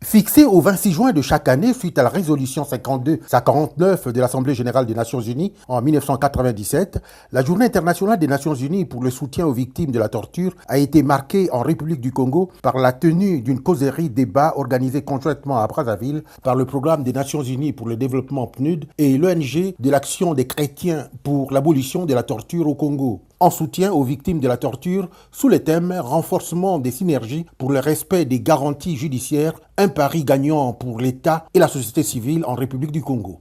Fixée au 26 juin de chaque année suite à la résolution 52-49 de l'Assemblée générale des Nations unies en 1997, la Journée internationale des Nations unies pour le soutien aux victimes de la torture a été marquée en République du Congo par la tenue d'une causerie débat organisée conjointement à Brazzaville par le Programme des Nations unies pour le développement PNUD et l'ONG de l'Action des chrétiens pour l'abolition de la torture au Congo, en soutien aux victimes de la torture sous le thème « Renforcement des synergies pour le respect des garanties judiciaires, un pari gagnant pour l'État et la société civile en République du Congo ».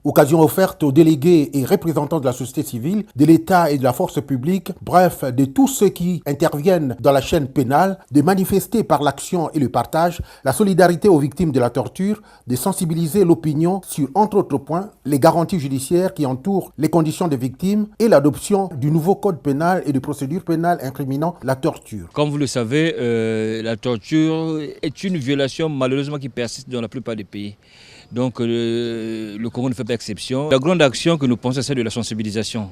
Occasion offerte aux délégués et représentants de la société civile, de l'État et de la force publique, bref, de tous ceux qui interviennent dans la chaîne pénale, de manifester par l'action et le partage la solidarité aux victimes de la torture, de sensibiliser l'opinion sur, entre autres points, les garanties judiciaires qui entourent les conditions des victimes et l'adoption du nouveau code pénal et de procédure pénale incriminant la torture. Comme vous le savez, la torture est une violation malheureusement qui persiste dans la plupart des pays. Donc le Congo ne fait pas exception. La grande action que nous pensons, c'est de la sensibilisation.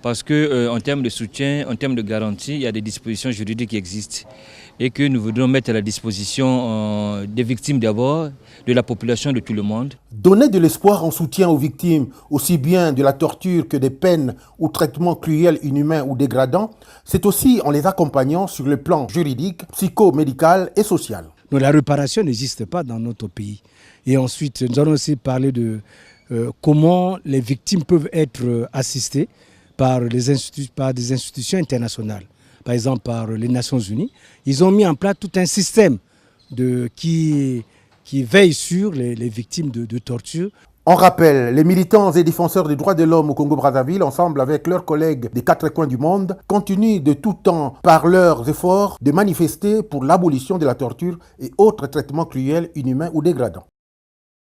Parce qu'en termes de soutien, en termes de garantie, il y a des dispositions juridiques qui existent. Et que nous voudrions mettre à la disposition des victimes d'abord, de la population, de tout le monde. Donner de l'espoir en soutien aux victimes, aussi bien de la torture que des peines ou traitements cruels, inhumains ou dégradants, c'est aussi en les accompagnant sur le plan juridique, psychomédical et social. Donc la réparation n'existe pas dans notre pays. Et ensuite, nous allons aussi parler de comment les victimes peuvent être assistées par des institutions internationales. Par exemple, par les Nations Unies. Ils ont mis en place tout un système qui veille sur les victimes de torture. On rappelle, les militants et défenseurs des droits de l'homme au Congo-Brazzaville, ensemble avec leurs collègues des quatre coins du monde, continuent de tout temps, par leurs efforts, de manifester pour l'abolition de la torture et autres traitements cruels, inhumains ou dégradants.